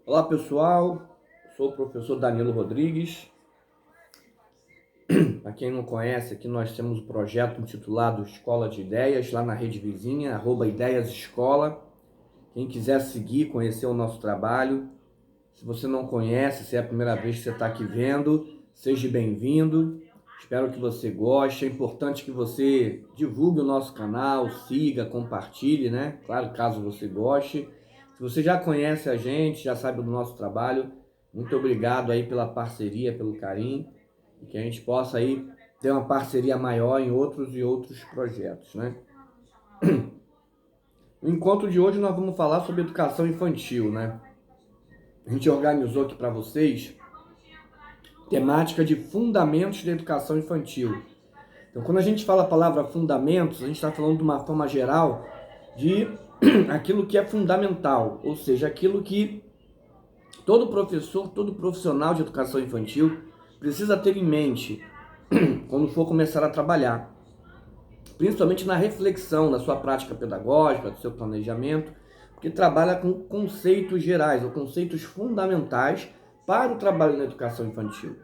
Olá pessoal, sou o professor Danilo Rodrigues. Para quem não conhece, aqui nós temos um projeto intitulado Escola de Ideias, lá na rede vizinha, @ideiasescola. Quem quiser seguir, conhecer o nosso trabalho. Se você não conhece, se é a primeira vez que você está aqui vendo, seja bem-vindo. Espero que você goste. É importante que você divulgue o nosso canal, siga, compartilhe, né? Claro, caso você goste. Se você já conhece a gente, já sabe do nosso trabalho, muito obrigado aí pela parceria, pelo carinho, e que a gente possa aí ter uma parceria maior em outros projetos, né? No encontro de hoje nós vamos falar sobre educação infantil, né? A gente organizou aqui para vocês temática de fundamentos da educação infantil. Então, quando a gente fala a palavra fundamentos, a gente está falando de uma forma geral de aquilo que é fundamental, ou seja, aquilo que todo professor, todo profissional de educação infantil precisa ter em mente quando for começar a trabalhar, principalmente na reflexão da sua prática pedagógica, do seu planejamento, porque trabalha com conceitos gerais ou conceitos fundamentais para o trabalho na educação infantil.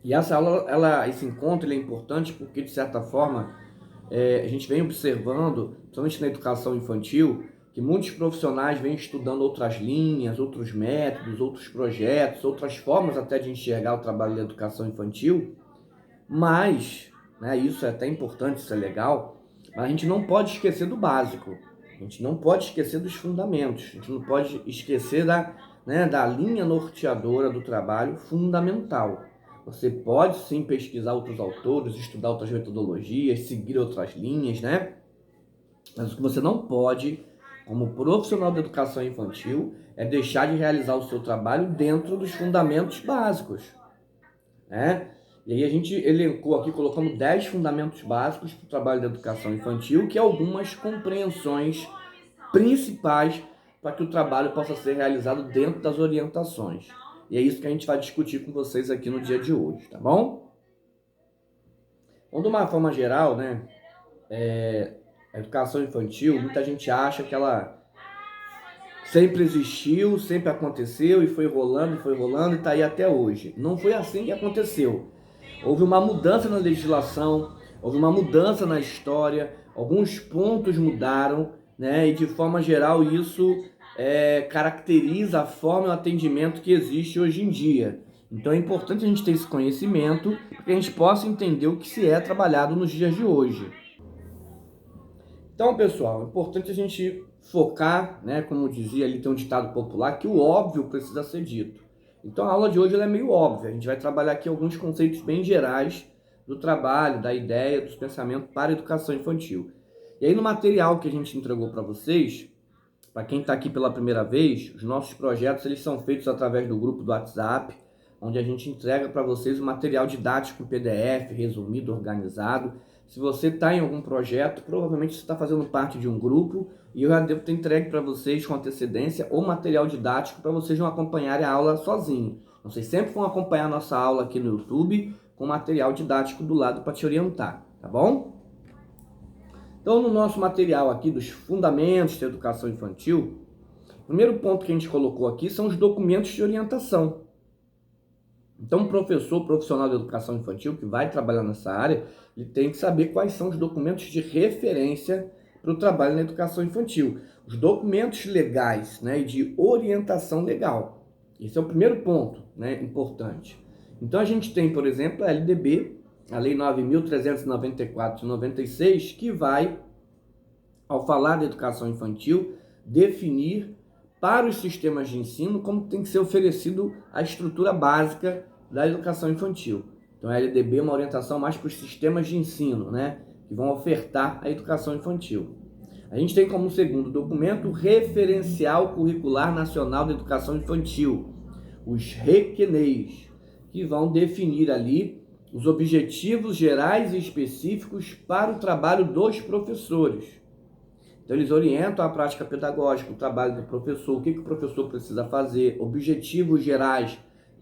E essa aula, esse encontro é importante porque, de certa forma, a gente vem observando, principalmente na educação infantil, que muitos profissionais vêm estudando outras linhas, outros métodos, outros projetos, outras formas até de enxergar o trabalho da educação infantil, mas, né, isso é até importante, isso é legal, mas a gente não pode esquecer do básico, a gente não pode esquecer dos fundamentos, a gente não pode esquecer da linha norteadora do trabalho fundamental. Você pode sim pesquisar outros autores, estudar outras metodologias, seguir outras linhas, né? Mas o que você não pode, como profissional da educação infantil, é deixar de realizar o seu trabalho dentro dos fundamentos básicos, né? E aí a gente elencou aqui, colocamos 10 fundamentos básicos para o trabalho da educação infantil, que é algumas compreensões principais para que o trabalho possa ser realizado dentro das orientações. E é isso que a gente vai discutir com vocês aqui no dia de hoje, tá bom? Então, de uma forma geral, né, a educação infantil, muita gente acha que ela sempre existiu, sempre aconteceu e foi rolando e está aí até hoje. Não foi assim que aconteceu. Houve uma mudança na legislação, houve uma mudança na história, alguns pontos mudaram, né? E de forma geral isso caracteriza a forma e o atendimento que existe hoje em dia. Então é importante a gente ter esse conhecimento para que a gente possa entender o que se é trabalhado nos dias de hoje. Então, pessoal, é importante a gente focar, né? Como dizia ali, tem um ditado popular, que o óbvio precisa ser dito. Então a aula de hoje ela é meio óbvia, a gente vai trabalhar aqui alguns conceitos bem gerais do trabalho, da ideia, dos pensamentos para a educação infantil. E aí no material que a gente entregou para vocês, para quem está aqui pela primeira vez, os nossos projetos eles são feitos através do grupo do WhatsApp, onde a gente entrega para vocês o material didático em PDF, resumido, organizado. Se você está em algum projeto, provavelmente você está fazendo parte de um grupo e eu já devo ter entregue para vocês com antecedência o material didático para vocês não acompanharem a aula sozinhos. Vocês sempre vão acompanhar a nossa aula aqui no YouTube com material didático do lado para te orientar, tá bom? Então, no nosso material aqui dos fundamentos da educação infantil, o primeiro ponto que a gente colocou aqui são os documentos de orientação. Então, um professor profissional de educação infantil que vai trabalhar nessa área, ele tem que saber quais são os documentos de referência para o trabalho na educação infantil. Os documentos legais, né, e de orientação legal. Esse é o primeiro ponto, né, importante. Então, a gente tem, por exemplo, a LDB, a Lei 9.394 de 96, que vai, ao falar da educação infantil, definir para os sistemas de ensino como tem que ser oferecido a estrutura básica da educação infantil. Então a LDB é uma orientação mais para os sistemas de ensino, né, que vão ofertar a educação infantil. A gente tem como segundo documento o Referencial Curricular Nacional de Educação Infantil, os RECNEIs, que vão definir ali os objetivos gerais e específicos para o trabalho dos professores. Então, eles orientam a prática pedagógica, o trabalho do professor, o que o professor precisa fazer, objetivos gerais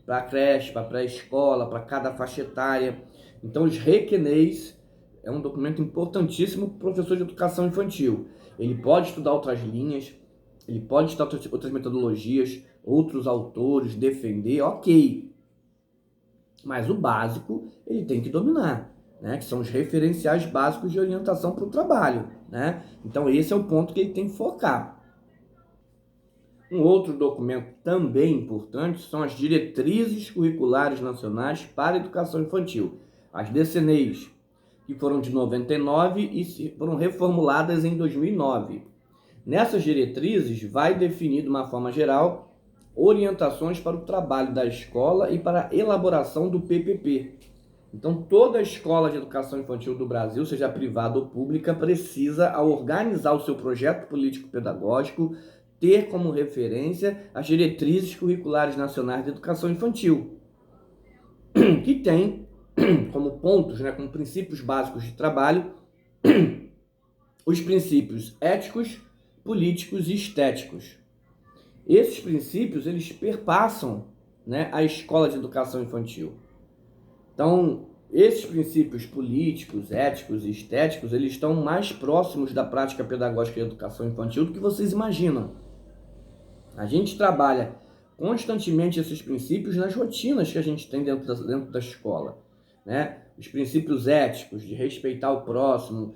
para a creche, para a pré-escola, para cada faixa etária. Então, os RECNEIs é um documento importantíssimo para o professor de educação infantil. Ele pode estudar outras linhas, Ele pode estudar outras metodologias, outros autores, defender, ok. Mas o básico ele tem que dominar, né? Que são os referenciais básicos de orientação para o trabalho, né? Então esse é o ponto que ele tem que focar. Um outro documento também importante são as Diretrizes Curriculares Nacionais para a Educação Infantil, as DCNEs, que foram de 99 e foram reformuladas em 2009. Nessas diretrizes vai definir de uma forma geral orientações para o trabalho da escola e para a elaboração do PPP. Então, toda escola de educação infantil do Brasil, seja privada ou pública, precisa, ao organizar o seu projeto político-pedagógico, ter como referência as diretrizes curriculares nacionais de educação infantil, que tem como pontos, né, como princípios básicos de trabalho, os princípios éticos, políticos e estéticos. Esses princípios, eles perpassam, né, a escola de educação infantil. Então, esses princípios políticos, éticos e estéticos, eles estão mais próximos da prática pedagógica de educação infantil do que vocês imaginam. A gente trabalha constantemente esses princípios nas rotinas que a gente tem dentro da escola, né? Os princípios éticos de respeitar o próximo,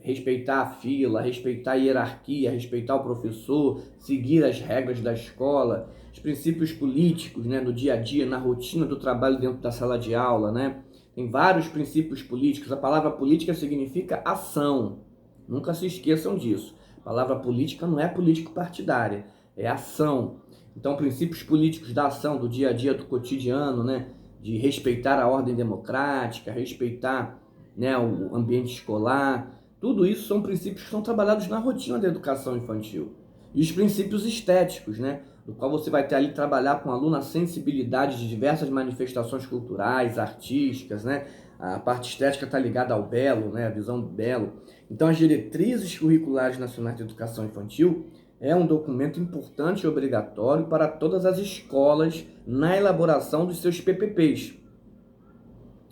respeitar a fila, respeitar a hierarquia, respeitar o professor, seguir as regras da escola, os princípios políticos, né, do dia a dia, na rotina do trabalho dentro da sala de aula, né? Tem vários princípios políticos. A palavra política significa ação. Nunca se esqueçam disso. A palavra política não é político partidária, é ação. Então, princípios políticos da ação, do dia a dia, do cotidiano, né? De respeitar a ordem democrática, respeitar, né, o ambiente escolar, tudo isso são princípios que são trabalhados na rotina da educação infantil. E os princípios estéticos, né, do qual você vai ter ali trabalhar com o aluno a sensibilidade de diversas manifestações culturais, artísticas, né? A parte estética está ligada ao belo, né, a visão do belo. Então, as Diretrizes Curriculares Nacionais de Educação Infantil é um documento importante e obrigatório para todas as escolas na elaboração dos seus PPPs.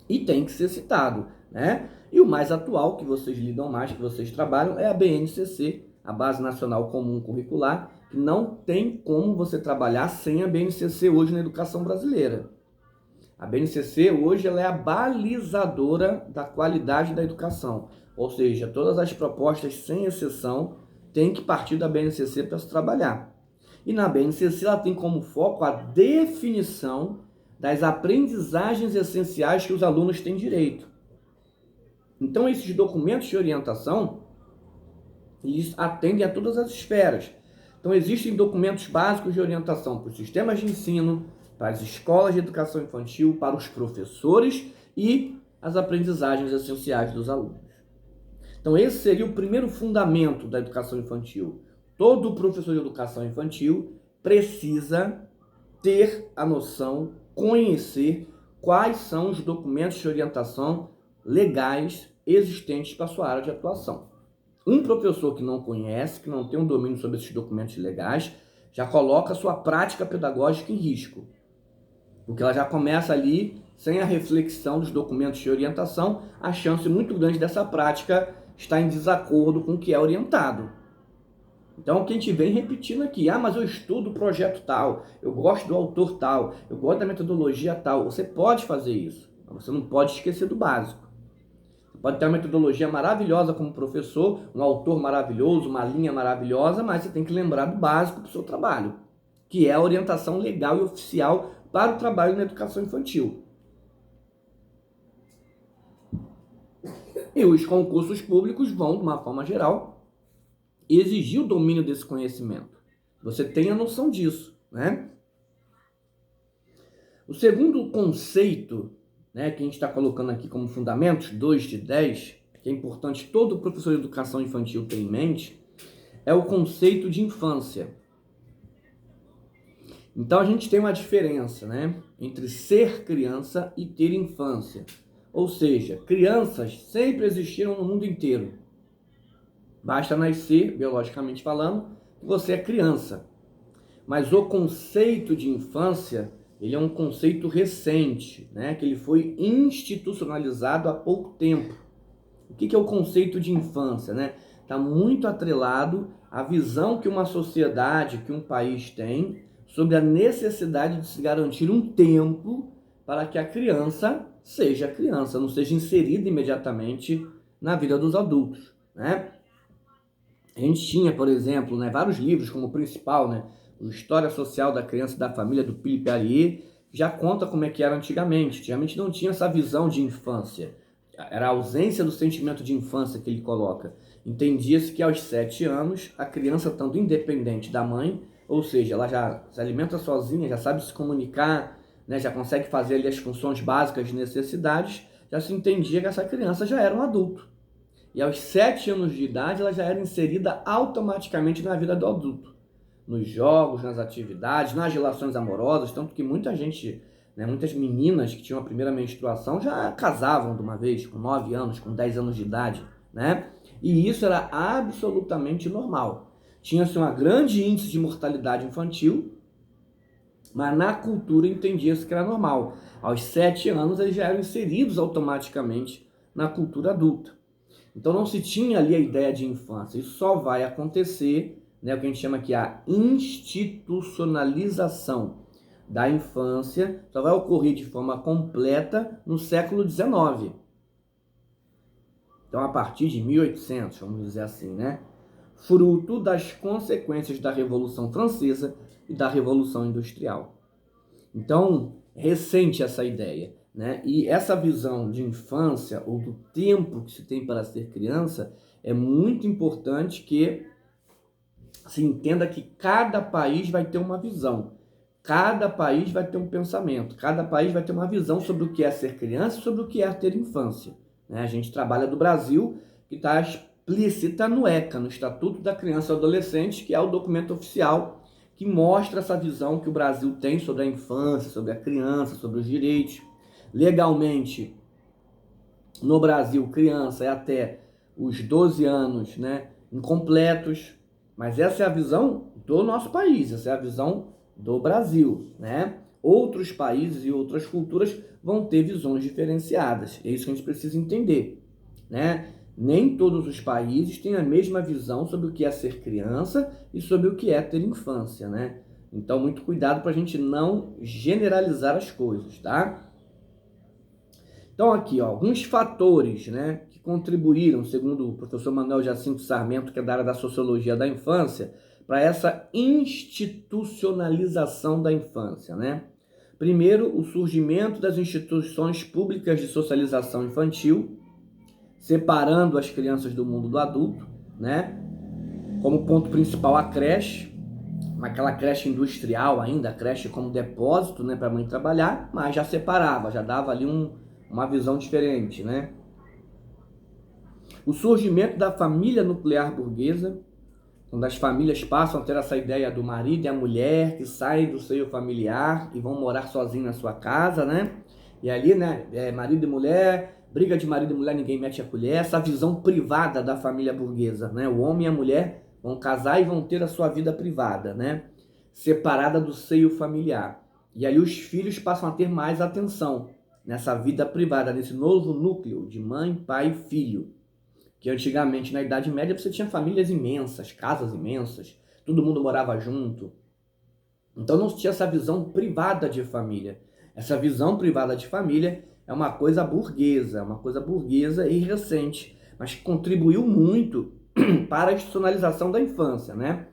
E tem que ser citado, né? E o mais atual, que vocês lidam mais, que vocês trabalham, é a BNCC, a Base Nacional Comum Curricular, que não tem como você trabalhar sem a BNCC hoje na educação brasileira. A BNCC hoje ela é a balizadora da qualidade da educação, ou seja, todas as propostas, sem exceção, têm que partir da BNCC para se trabalhar. E na BNCC ela tem como foco a definição das aprendizagens essenciais que os alunos têm direito. Então, esses documentos de orientação, eles atendem a todas as esferas. Então, existem documentos básicos de orientação para os sistemas de ensino, para as escolas de educação infantil, para os professores e as aprendizagens essenciais dos alunos. Então, esse seria o primeiro fundamento da educação infantil. Todo professor de educação infantil precisa ter a noção, conhecer quais são os documentos de orientação legais existentes para a sua área de atuação. Um professor que não conhece, que não tem um domínio sobre esses documentos legais, já coloca a sua prática pedagógica em risco, porque ela já começa ali, sem a reflexão dos documentos de orientação, a chance muito grande dessa prática estar em desacordo com o que é orientado. Então, o que a gente vem repetindo aqui, mas eu estudo o projeto tal, eu gosto do autor tal, eu gosto da metodologia tal. Você pode fazer isso, mas você não pode esquecer do básico. Você pode ter uma metodologia maravilhosa como professor, um autor maravilhoso, uma linha maravilhosa, mas você tem que lembrar do básico para o seu trabalho, que é a orientação legal e oficial para o trabalho na educação infantil. E os concursos públicos vão, de uma forma geral, exigir o domínio desse conhecimento. Você tem a noção disso, né? O segundo conceito, né, que a gente está colocando aqui como fundamentos, 2 de 10, que é importante todo professor de educação infantil ter em mente, é o conceito de infância. Então a gente tem uma diferença, né, entre ser criança e ter infância. Ou seja, crianças sempre existiram no mundo inteiro. Basta nascer, biologicamente falando, que você é criança. Mas o conceito de infância, ele é um conceito recente, né? Que ele foi institucionalizado há pouco tempo. O que é o conceito de infância, né? está muito atrelado à visão que uma sociedade, que um país tem sobre a necessidade de se garantir um tempo para que a criança seja criança, não seja inserida imediatamente na vida dos adultos, né? A gente tinha, por exemplo, né, vários livros, como o principal, né, o História Social da Criança e da Família, do Philippe Arié, já conta como é que era antigamente. Antigamente não tinha essa visão de infância. Era a ausência do sentimento de infância que ele coloca. Entendia-se que aos 7 anos, a criança estando independente da mãe, ou seja, ela já se alimenta sozinha, já sabe se comunicar, né, já consegue fazer ali as funções básicas de necessidades, já se entendia que essa criança já era um adulto. E aos 7 anos de idade, ela já era inserida automaticamente na vida do adulto. Nos jogos, nas atividades, nas relações amorosas, tanto que muita gente, né, muitas meninas que tinham a primeira menstruação já casavam de uma vez, com 9 anos, com 10 anos de idade, né? E isso era absolutamente normal. Tinha-se um grande índice de mortalidade infantil, mas na cultura entendia-se que era normal. Aos 7 anos, eles já eram inseridos automaticamente na cultura adulta. Então não se tinha ali a ideia de infância. Isso só vai acontecer, né, o que a gente chama aqui a institucionalização da infância, só vai ocorrer de forma completa no século XIX. Então a partir de 1800, vamos dizer assim, né? Fruto das consequências da Revolução Francesa e da Revolução Industrial. Então, recente essa ideia, né? E essa visão de infância, ou do tempo que se tem para ser criança, é muito importante que se entenda que cada país vai ter uma visão, cada país vai ter um pensamento, cada país vai ter uma visão sobre o que é ser criança e sobre o que é ter infância, né? A gente trabalha do Brasil, que está explícita no ECA, no Estatuto da Criança e Adolescente, que é o documento oficial que mostra essa visão que o Brasil tem sobre a infância, sobre a criança, sobre os direitos. Legalmente, no Brasil, criança é até os 12 anos, né, incompletos, mas essa é a visão do nosso país, essa é a visão do Brasil, né? Outros países e outras culturas vão ter visões diferenciadas, é isso que a gente precisa entender, né? Nem todos os países têm a mesma visão sobre o que é ser criança e sobre o que é ter infância, né? Então, muito cuidado para a gente não generalizar as coisas, tá? Então, aqui, ó, alguns fatores, né, que contribuíram, segundo o professor Manuel Jacinto Sarmento, que é da área da Sociologia da Infância, para essa institucionalização da infância, né? Primeiro, o surgimento das instituições públicas de socialização infantil, separando as crianças do mundo do adulto, né? Como ponto principal a creche, aquela creche industrial ainda, a creche como depósito, né, para a mãe trabalhar, mas já separava, já dava ali uma visão diferente, né? O surgimento da família nuclear burguesa, quando as famílias passam a ter essa ideia do marido e a mulher que saem do seio familiar e vão morar sozinhos na sua casa, né? E ali, né, marido e mulher, briga de marido e mulher, ninguém mete a colher, essa visão privada da família burguesa, né? O homem e a mulher vão casar e vão ter a sua vida privada, né? Separada do seio familiar. E aí os filhos passam a ter mais atenção nessa vida privada, nesse novo núcleo de mãe, pai e filho. Que antigamente, na Idade Média, você tinha famílias imensas, casas imensas, todo mundo morava junto. Então não tinha essa visão privada de família. Essa visão privada de família é uma coisa burguesa e recente, mas que contribuiu muito para a institucionalização da infância, né?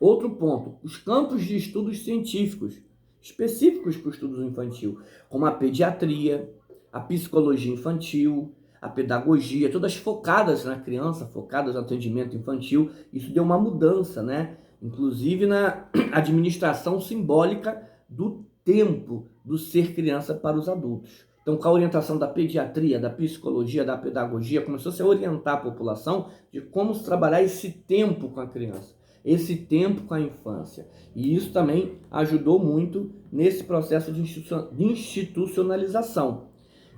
Outro ponto, os campos de estudos científicos específicos para o estudo infantil, como a pediatria, a psicologia infantil, a pedagogia, todas focadas na criança, focadas no atendimento infantil. Isso deu uma mudança, né? Inclusive na administração simbólica do tempo do ser criança para os adultos. Então, com a orientação da pediatria, da psicologia, da pedagogia, começou-se a orientar a população de como se trabalhar esse tempo com a criança, esse tempo com a infância. E isso também ajudou muito nesse processo de institucionalização.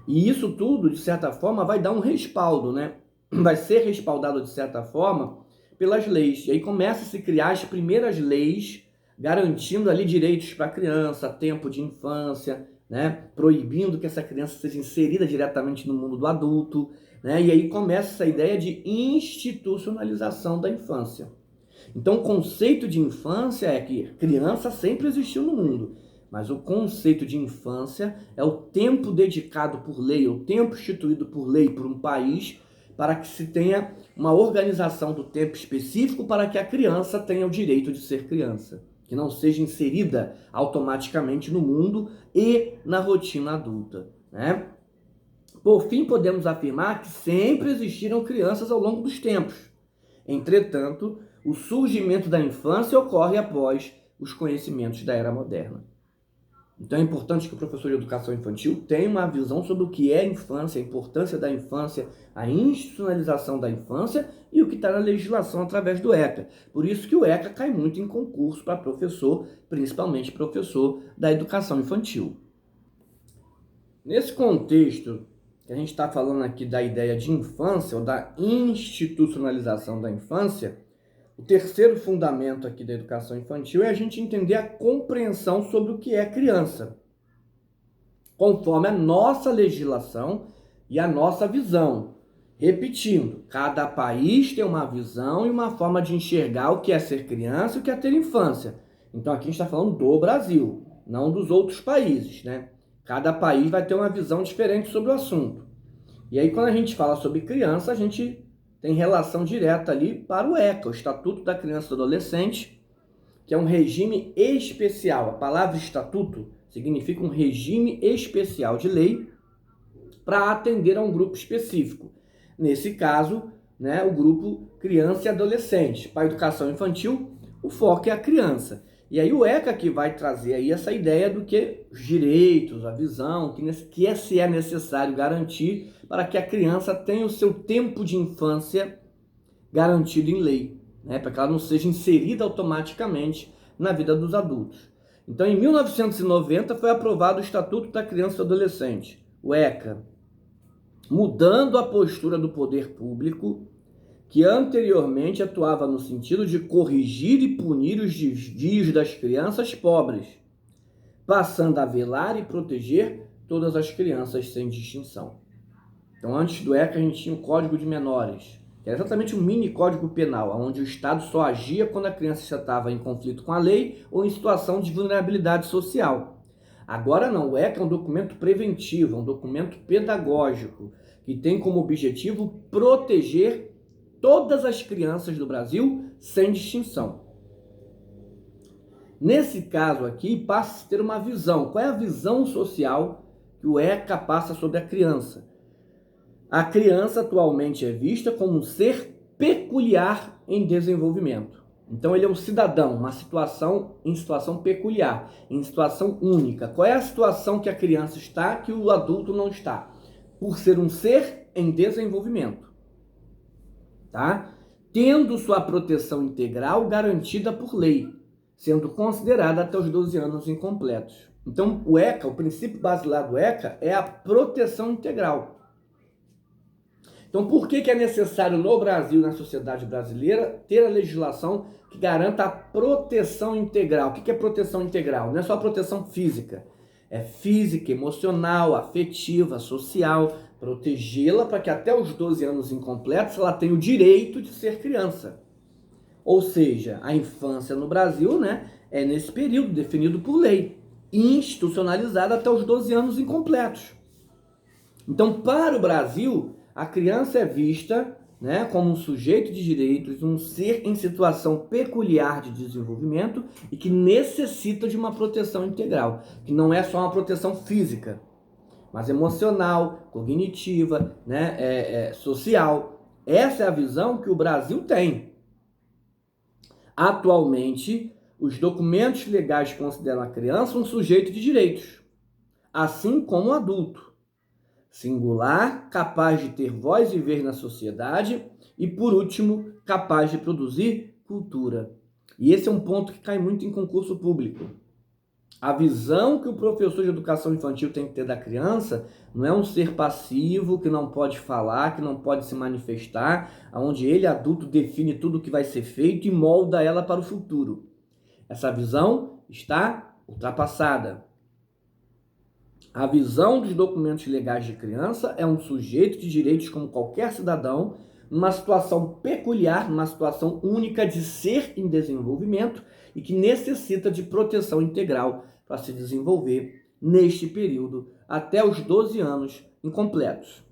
E isso tudo, de certa forma, vai dar um respaldo, né? Vai ser respaldado, de certa forma, pelas leis. E aí começa a se criar as primeiras leis garantindo ali direitos para a criança, tempo de infância, né? Proibindo que essa criança seja inserida diretamente no mundo do adulto, né? E aí começa essa ideia de institucionalização da infância. Então, o conceito de infância é que criança sempre existiu no mundo, mas o conceito de infância é o tempo dedicado por lei, o tempo instituído por lei por um país para que se tenha uma organização do tempo específico para que a criança tenha o direito de ser criança, que não seja inserida automaticamente no mundo e na rotina adulta, né? Por fim, podemos afirmar que sempre existiram crianças ao longo dos tempos. Entretanto, o surgimento da infância ocorre após os conhecimentos da era moderna. Então é importante que o professor de educação infantil tenha uma visão sobre o que é a infância, a importância da infância, a institucionalização da infância e o que está na legislação através do ECA. Por isso que o ECA cai muito em concurso para professor, principalmente professor da educação infantil. Nesse contexto que a gente está falando aqui da ideia de infância ou da institucionalização da infância, o terceiro fundamento aqui da educação infantil é a gente entender a compreensão sobre o que é criança, conforme a nossa legislação e a nossa visão. Repetindo, cada país tem uma visão e uma forma de enxergar o que é ser criança e o que é ter infância. Então aqui a gente está falando do Brasil, não dos outros países, né? Cada país vai ter uma visão diferente sobre o assunto. E aí quando a gente fala sobre criança, a gente tem relação direta ali para o ECA, o Estatuto da Criança e do Adolescente, que é um regime especial. A palavra estatuto significa um regime especial de lei para atender a um grupo específico. Nesse caso, né, o grupo criança e adolescente. Para a educação infantil, o foco é a criança. E aí o ECA que vai trazer aí essa ideia do que os direitos, a visão, que se é necessário garantir para que a criança tenha o seu tempo de infância garantido em lei, né? Para que ela não seja inserida automaticamente na vida dos adultos. Então, em 1990, foi aprovado o Estatuto da Criança e do Adolescente, o ECA, mudando a postura do poder público, que anteriormente atuava no sentido de corrigir e punir os desvios das crianças pobres, passando a velar e proteger todas as crianças sem distinção. Então, antes do ECA, a gente tinha o Código de Menores, que era exatamente um mini código penal, onde o Estado só agia quando a criança já estava em conflito com a lei ou em situação de vulnerabilidade social. Agora não, o ECA é um documento preventivo, um documento pedagógico, que tem como objetivo proteger todas as crianças do Brasil sem distinção. Nesse caso aqui, passa a ter uma visão. Qual é a visão social que o ECA passa sobre a criança? A criança atualmente é vista como um ser peculiar em desenvolvimento. Então ele é um cidadão, em situação peculiar, em situação única. Qual é a situação que a criança está que o adulto não está? Por ser um ser em desenvolvimento. Tá? Tendo sua proteção integral garantida por lei, sendo considerada até os 12 anos incompletos. Então, o ECA, o princípio basilar do ECA é a proteção integral. Então, por que é necessário no Brasil, na sociedade brasileira, ter a legislação que garanta a proteção integral? O que é proteção integral? Não é só a proteção física. É física, emocional, afetiva, social, protegê-la para que até os 12 anos incompletos ela tenha o direito de ser criança. Ou seja, a infância no Brasil, né, é nesse período definido por lei, institucionalizada até os 12 anos incompletos. Então, para o Brasil, a criança é vista, né, como um sujeito de direitos, um ser em situação peculiar de desenvolvimento e que necessita de uma proteção integral, que não é só uma proteção física, mas emocional, cognitiva, né, social. Essa é a visão que o Brasil tem. Atualmente, os documentos legais consideram a criança um sujeito de direitos, assim como o adulto. Singular, capaz de ter voz e vez na sociedade e, por último, capaz de produzir cultura. E esse é um ponto que cai muito em concurso público. A visão que o professor de educação infantil tem que ter da criança não é um ser passivo que não pode falar, que não pode se manifestar, onde ele, adulto, define tudo o que vai ser feito e molda ela para o futuro. Essa visão está ultrapassada. A visão dos documentos legais de criança é um sujeito de direitos como qualquer cidadão, numa situação peculiar, numa situação única de ser em desenvolvimento e que necessita de proteção integral para se desenvolver neste período até os 12 anos incompletos.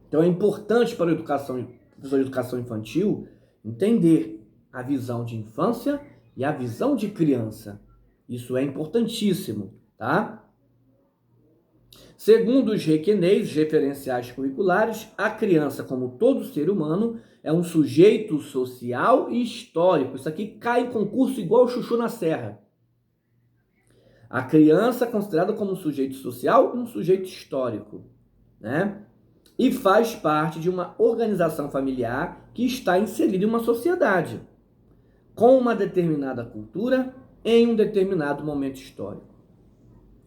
Então é importante para o professor de educação infantil entender a visão de infância e a visão de criança. Isso é importantíssimo, tá? Segundo os requenês, referenciais curriculares, a criança, como todo ser humano, é um sujeito social e histórico. Isso aqui cai em concurso igual o chuchu na serra. A criança é considerada como um sujeito social e um sujeito histórico, né? E faz parte de uma organização familiar que está inserida em uma sociedade, com uma determinada cultura em um determinado momento histórico.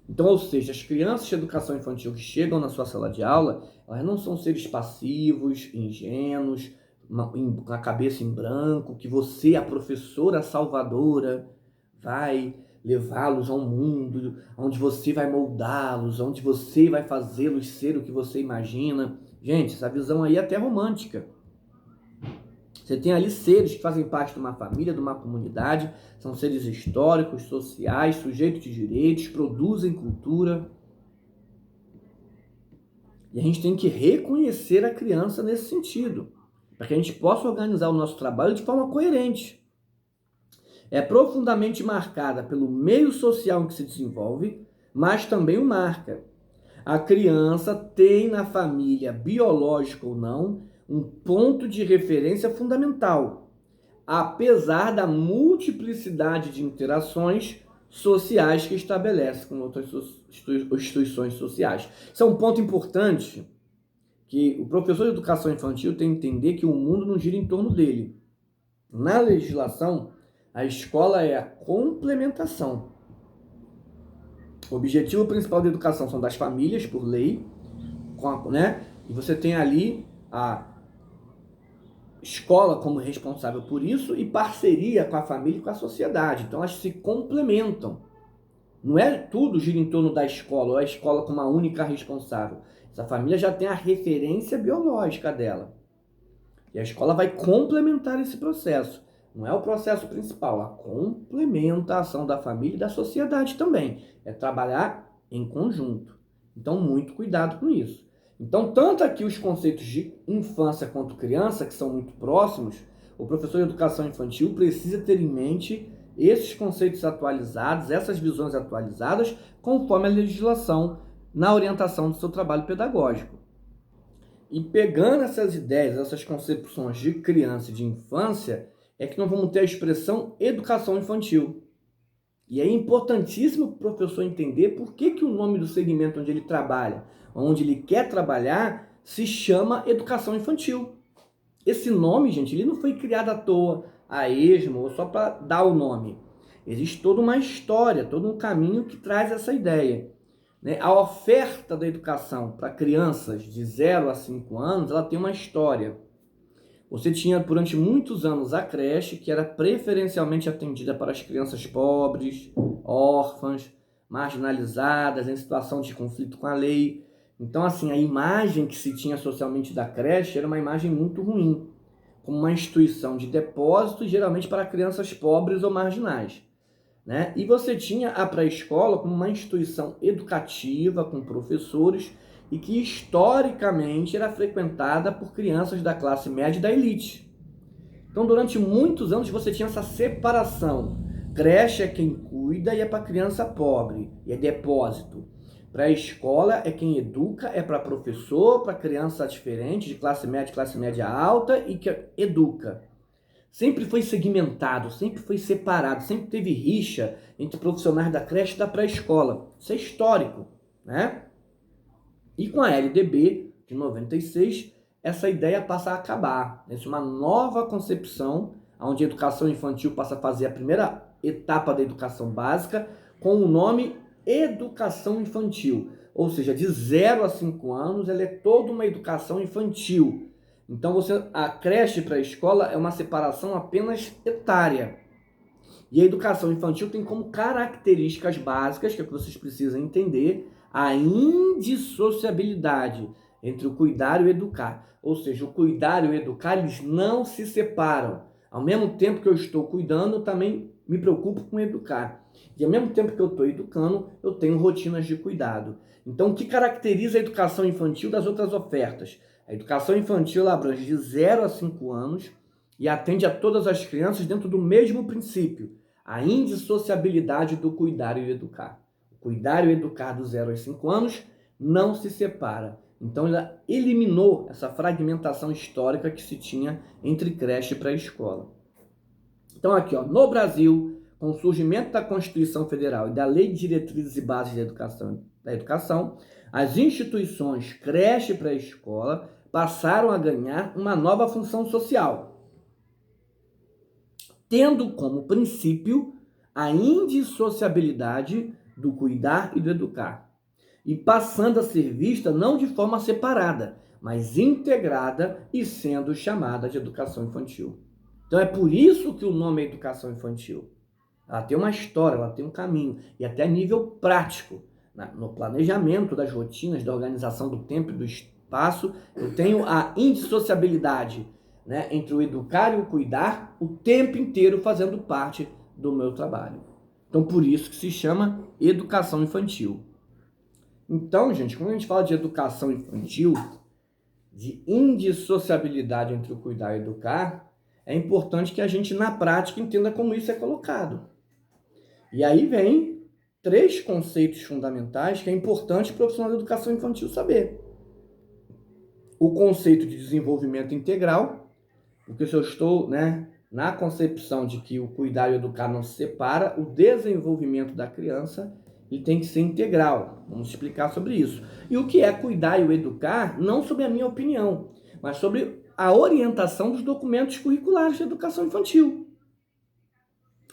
Então, ou seja, as crianças de educação infantil que chegam na sua sala de aula, elas não são seres passivos, ingênuos, com a cabeça em branco, que você, a professora salvadora, vai levá-los a um mundo onde você vai moldá-los, onde você vai fazê-los ser o que você imagina. Gente, essa visão aí é até romântica. Você tem ali seres que fazem parte de uma família, de uma comunidade, são seres históricos, sociais, sujeitos de direitos, produzem cultura. E a gente tem que reconhecer a criança nesse sentido, para que a gente possa organizar o nosso trabalho de forma coerente. É profundamente marcada pelo meio social em que se desenvolve, mas também o marca. A criança tem na família, biológica ou não, um ponto de referência fundamental, apesar da multiplicidade de interações sociais que estabelece com outras instituições sociais. Isso é um ponto importante, que o professor de educação infantil tem que entender que o mundo não gira em torno dele. Na legislação, a escola é a complementação. O objetivo principal da educação são das famílias, por lei, né? E você tem ali a escola como responsável por isso e parceria com a família e com a sociedade. Então elas se complementam. Não é tudo gira em torno da escola, ou a escola como a única responsável. Essa família já tem a referência biológica dela. E a escola vai complementar esse processo. Não é o processo principal, a complementação da família e da sociedade também. É trabalhar em conjunto. Então, muito cuidado com isso. Então, tanto aqui os conceitos de infância quanto criança, que são muito próximos, o professor de educação infantil precisa ter em mente esses conceitos atualizados, essas visões atualizadas, conforme a legislação na orientação do seu trabalho pedagógico. E pegando essas ideias, essas concepções de criança e de infância, é que nós vamos ter a expressão educação infantil. E é importantíssimo o professor entender por que o nome do segmento onde ele trabalha, onde ele quer trabalhar, se chama educação infantil. Esse nome, gente, ele não foi criado à toa, a esmo, ou só para dar o nome. Existe toda uma história, todo um caminho que traz essa ideia. A oferta da educação para crianças de 0 a 5 anos, ela tem uma história. Você tinha durante muitos anos a creche, que era preferencialmente atendida para as crianças pobres, órfãs, marginalizadas, em situação de conflito com a lei. Então, assim, a imagem que se tinha socialmente da creche era uma imagem muito ruim, como uma instituição de depósito, geralmente para crianças pobres ou marginais. Né? E você tinha a pré-escola como uma instituição educativa, com professores, e que historicamente era frequentada por crianças da classe média e da elite. Então, durante muitos anos, você tinha essa separação. Creche é quem cuida e é para criança pobre, e é depósito. Pré-escola é quem educa, é para professor, para criança diferente, de classe média alta, e que educa. Sempre foi segmentado, sempre foi separado, sempre teve rixa entre profissionais da creche e da pré-escola. Isso é histórico, né? E com a LDB de 96, essa ideia passa a acabar. Essa é uma nova concepção, onde a educação infantil passa a fazer a primeira etapa da educação básica com o nome educação infantil. Ou seja, de 0 a 5 anos, ela é toda uma educação infantil. Então, a creche para a escola é uma separação apenas etária. E a educação infantil tem como características básicas, que é que vocês precisam entender, a indissociabilidade entre o cuidar e o educar. Ou seja, o cuidar e o educar, eles não se separam. Ao mesmo tempo que eu estou cuidando, eu também me preocupo com educar. E ao mesmo tempo que eu estou educando, eu tenho rotinas de cuidado. Então, o que caracteriza a educação infantil das outras ofertas? A educação infantil ela abrange de 0 a 5 anos e atende a todas as crianças dentro do mesmo princípio, a indissociabilidade do cuidar e o educar. O cuidar e o educar do 0 aos 5 anos não se separa. Então, ela eliminou essa fragmentação histórica que se tinha entre creche e pré-escola. Então, aqui, ó, no Brasil, com o surgimento da Constituição Federal e da Lei de Diretrizes e Bases da Educação, as instituições creche e pré-escola passaram a ganhar uma nova função social, tendo como princípio a indissociabilidade do cuidar e do educar, e passando a ser vista não de forma separada, mas integrada e sendo chamada de educação infantil. Então é por isso que o nome é educação infantil. Ela tem uma história, ela tem um caminho, e até nível prático, no planejamento das rotinas, da organização do tempo e do espaço, eu tenho a indissociabilidade, né, entre o educar e o cuidar o tempo inteiro fazendo parte do meu trabalho. Então, por isso que se chama educação infantil. Então, gente, quando a gente fala de educação infantil, de indissociabilidade entre o cuidar e o educar, é importante que a gente, na prática, entenda como isso é colocado. E aí vem 3 conceitos fundamentais que é importante o profissional da educação infantil saber. O conceito de desenvolvimento integral, porque se eu estou, na concepção de que o cuidar e o educar não se separa, o desenvolvimento da criança ele tem que ser integral. Vamos explicar sobre isso. E o que é cuidar e o educar, não sobre a minha opinião, mas sobre a orientação dos documentos curriculares de educação infantil.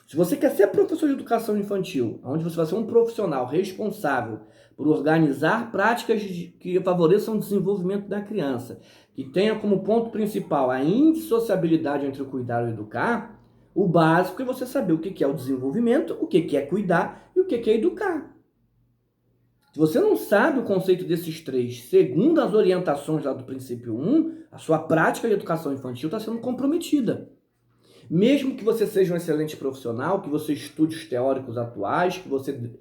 Se você quer ser professor de educação infantil, onde você vai ser um profissional responsável por organizar práticas que favoreçam o desenvolvimento da criança, que tenha como ponto principal a indissociabilidade entre o cuidar e o educar, o básico é você saber o que é o desenvolvimento, o que é cuidar e o que é educar. Se você não sabe o conceito desses 3, segundo as orientações lá do princípio 1, a sua prática de educação infantil está sendo comprometida. Mesmo que você seja um excelente profissional, que você estude os teóricos atuais, que você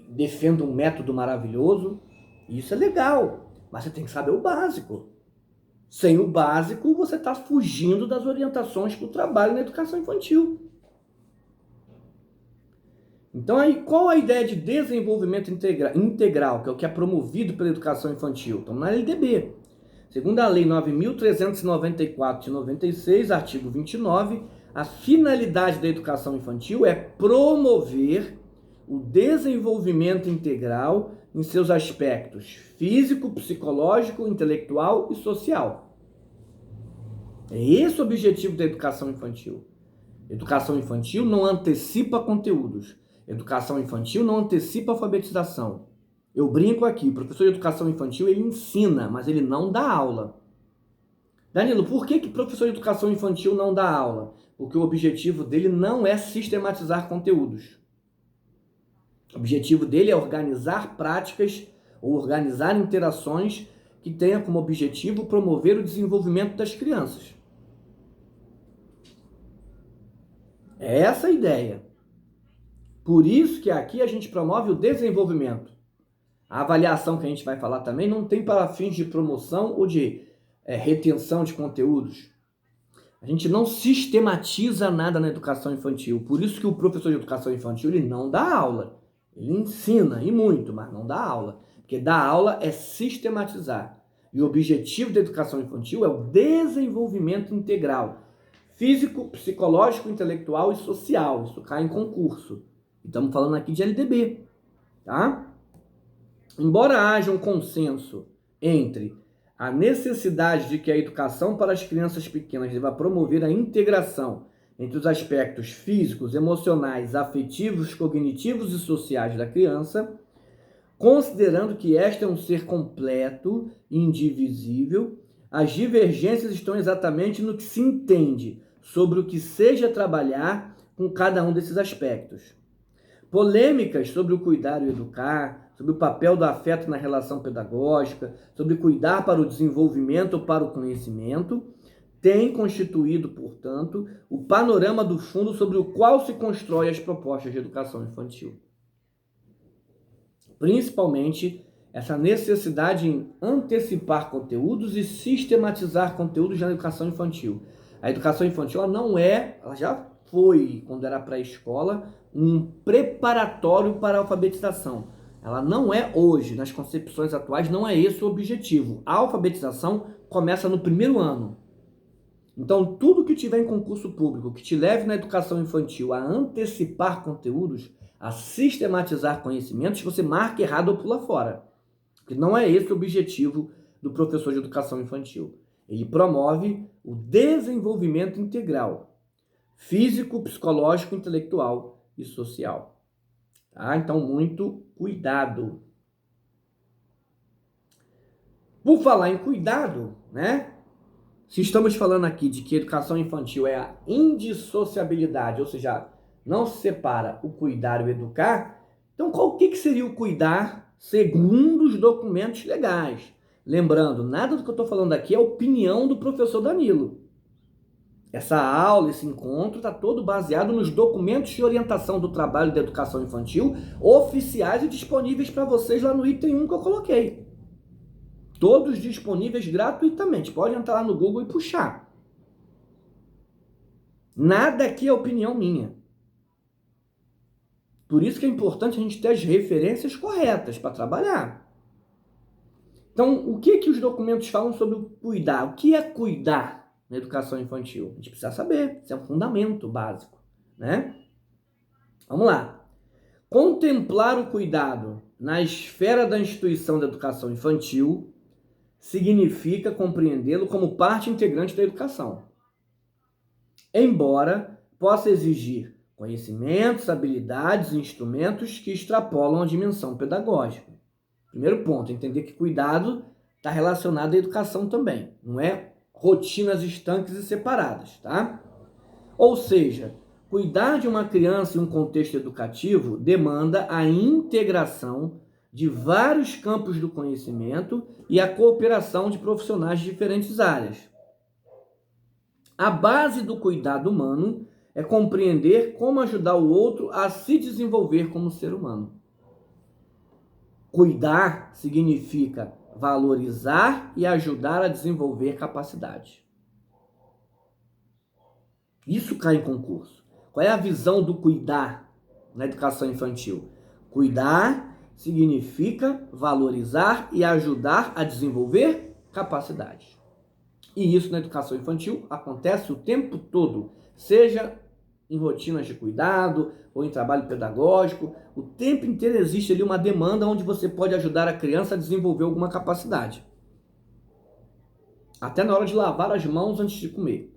defenda um método maravilhoso, isso é legal, mas você tem que saber o básico. Sem o básico, você está fugindo das orientações para o trabalho na educação infantil. Então, aí, qual a ideia de desenvolvimento integral, que é o que é promovido pela educação infantil? Estamos na LDB. Segundo a Lei 9.394 de 96, artigo 29, a finalidade da educação infantil é promover o desenvolvimento integral em seus aspectos físico, psicológico, intelectual e social. É esse o objetivo da educação infantil. Educação infantil não antecipa conteúdos. Educação infantil não antecipa alfabetização. Eu brinco aqui, o professor de educação infantil ele ensina, mas ele não dá aula. Danilo, por que o professor de educação infantil não dá aula? Porque o objetivo dele não é sistematizar conteúdos. O objetivo dele é organizar práticas ou organizar interações que tenham como objetivo promover o desenvolvimento das crianças. É essa a ideia. Por isso que aqui a gente promove o desenvolvimento. A avaliação que a gente vai falar também não tem para fins de promoção ou de retenção de conteúdos. A gente não sistematiza nada na educação infantil. Por isso que o professor de educação infantil ele não dá aula. Ele ensina, e muito, mas não dá aula. Porque dar aula é sistematizar. E o objetivo da educação infantil é o desenvolvimento integral. Físico, psicológico, intelectual e social. Isso cai em concurso. Estamos falando aqui de LDB. Tá? Embora haja um consenso entre a necessidade de que a educação para as crianças pequenas deva promover a integração entre os aspectos físicos, emocionais, afetivos, cognitivos e sociais da criança, considerando que esta é um ser completo e indivisível, as divergências estão exatamente no que se entende sobre o que seja trabalhar com cada um desses aspectos. Polêmicas sobre o cuidar e o educar, sobre o papel do afeto na relação pedagógica, sobre cuidar para o desenvolvimento ou para o conhecimento, tem constituído, portanto, o panorama do fundo sobre o qual se constrói as propostas de educação infantil. Principalmente essa necessidade em antecipar conteúdos e sistematizar conteúdos na educação infantil. A educação infantil ela já foi, quando era pré-escola, um preparatório para a alfabetização. Ela não é hoje, nas concepções atuais, não é esse o objetivo. A alfabetização começa no primeiro ano. Então, tudo que tiver em concurso público, que te leve na educação infantil a antecipar conteúdos, a sistematizar conhecimentos, você marca errado ou pula fora. Porque não é esse o objetivo do professor de educação infantil. Ele promove o desenvolvimento integral, físico, psicológico, intelectual e social. Tá? Então, muito cuidado. Por falar em cuidado, né? Se estamos falando aqui de que educação infantil é a indissociabilidade, ou seja, não se separa o cuidar e o educar, então o que seria o cuidar segundo os documentos legais? Lembrando, nada do que eu estou falando aqui é a opinião do professor Danilo. Essa aula, esse encontro está todo baseado nos documentos de orientação do trabalho da educação infantil oficiais e disponíveis para vocês lá no item 1 que eu coloquei. Todos disponíveis gratuitamente. Pode entrar lá no Google e puxar. Nada aqui é opinião minha. Por isso que é importante a gente ter as referências corretas para trabalhar. Então, o que os documentos falam sobre o cuidar? O que é cuidar na educação infantil? A gente precisa saber. Isso é um fundamento básico, né? Vamos lá. Contemplar o cuidado na esfera da instituição da educação infantil significa compreendê-lo como parte integrante da educação. Embora possa exigir conhecimentos, habilidades e instrumentos que extrapolam a dimensão pedagógica. Primeiro ponto, entender que cuidado está relacionado à educação também. Não é rotinas estanques e separadas, tá? Ou seja, cuidar de uma criança em um contexto educativo demanda a integração de vários campos do conhecimento e a cooperação de profissionais de diferentes áreas. A base do cuidado humano é compreender como ajudar o outro a se desenvolver como ser humano. Cuidar significa valorizar e ajudar a desenvolver capacidade. Isso cai em concurso. Qual é a visão do cuidar na educação infantil? Cuidar significa valorizar e ajudar a desenvolver capacidade. E isso na educação infantil acontece o tempo todo, seja em rotinas de cuidado ou em trabalho pedagógico. O tempo inteiro existe ali uma demanda onde você pode ajudar a criança a desenvolver alguma capacidade. Até na hora de lavar as mãos antes de comer.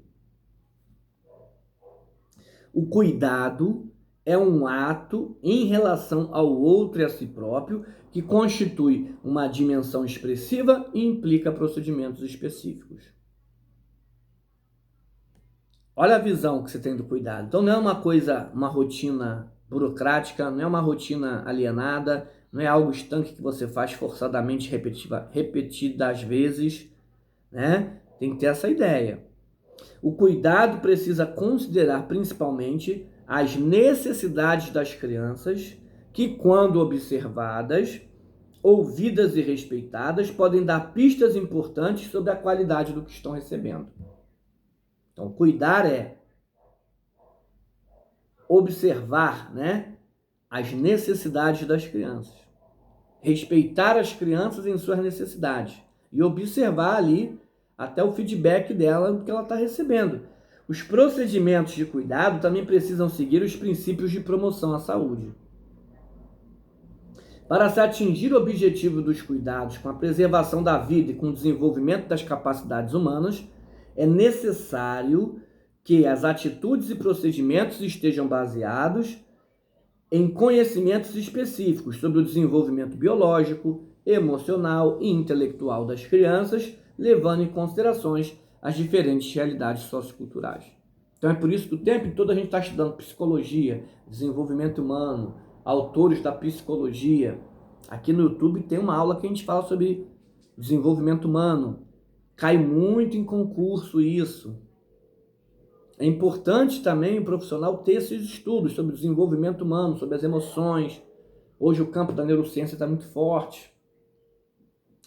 O cuidado é um ato em relação ao outro e a si próprio que constitui uma dimensão expressiva e implica procedimentos específicos. Olha a visão que você tem do cuidado. Então não é uma rotina burocrática, não é uma rotina alienada, não é algo estanque que você faz forçadamente repetidas vezes, né? Tem que ter essa ideia. O cuidado precisa considerar principalmente as necessidades das crianças que, quando observadas, ouvidas e respeitadas, podem dar pistas importantes sobre a qualidade do que estão recebendo. Então, cuidar é observar, né, as necessidades das crianças. Respeitar as crianças em suas necessidades. E observar ali até o feedback dela do que ela está recebendo. Os procedimentos de cuidado também precisam seguir os princípios de promoção à saúde. Para se atingir o objetivo dos cuidados com a preservação da vida e com o desenvolvimento das capacidades humanas, é necessário que as atitudes e procedimentos estejam baseados em conhecimentos específicos sobre o desenvolvimento biológico, emocional e intelectual das crianças, levando em considerações as diferentes realidades socioculturais. Então é por isso que o tempo todo a gente está estudando psicologia, desenvolvimento humano, autores da psicologia, Aqui no YouTube tem uma aula que a gente fala sobre desenvolvimento humano. Cai muito em concurso isso. É importante também o profissional ter esses estudos sobre desenvolvimento humano, sobre as emoções. Hoje o campo da neurociência está muito forte.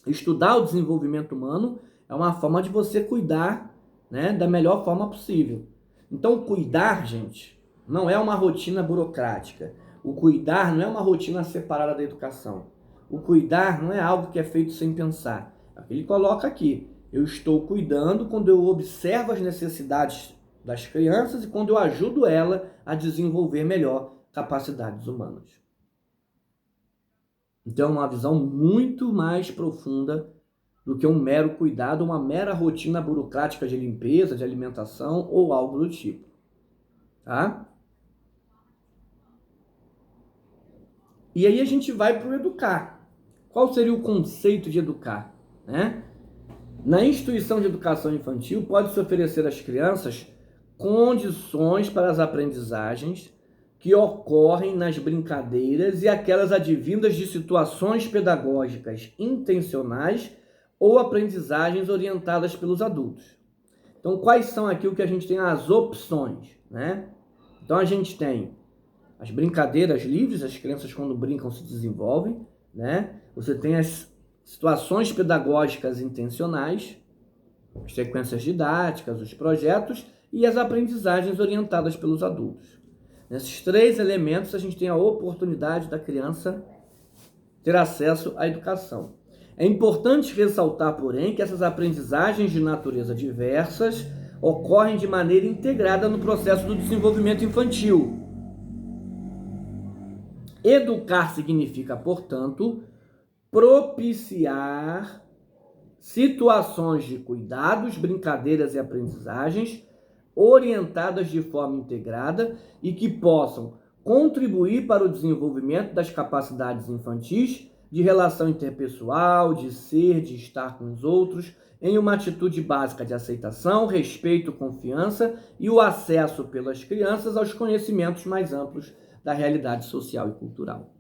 Estudar o desenvolvimento humano é uma forma de você cuidar, né, da melhor forma possível. Então, cuidar, gente, não é uma rotina burocrática. O cuidar não é uma rotina separada da educação. O cuidar não é algo que é feito sem pensar. Ele coloca aqui, eu estou cuidando quando eu observo as necessidades das crianças e quando eu ajudo ela a desenvolver melhor capacidades humanas. Então, é uma visão muito mais profunda do que um mero cuidado, uma mera rotina burocrática de limpeza, de alimentação ou algo do tipo. Tá? E aí a gente vai para o educar. Qual seria o conceito de educar? Né? Na instituição de educação infantil, pode-se oferecer às crianças condições para as aprendizagens que ocorrem nas brincadeiras e aquelas advindas de situações pedagógicas intencionais ou aprendizagens orientadas pelos adultos. Então, quais são aqui o que a gente tem as opções, né? Então, a gente tem as brincadeiras livres, as crianças quando brincam se desenvolvem, né? Você tem as situações pedagógicas intencionais, as sequências didáticas, os projetos e as aprendizagens orientadas pelos adultos. Nesses três elementos, a gente tem a oportunidade da criança ter acesso à educação. É importante ressaltar, porém, que essas aprendizagens de natureza diversas ocorrem de maneira integrada no processo do desenvolvimento infantil. Educar significa, portanto, propiciar situações de cuidados, brincadeiras e aprendizagens orientadas de forma integrada e que possam contribuir para o desenvolvimento das capacidades infantis de relação interpessoal, de ser, de estar com os outros, em uma atitude básica de aceitação, respeito, confiança e o acesso pelas crianças aos conhecimentos mais amplos da realidade social e cultural.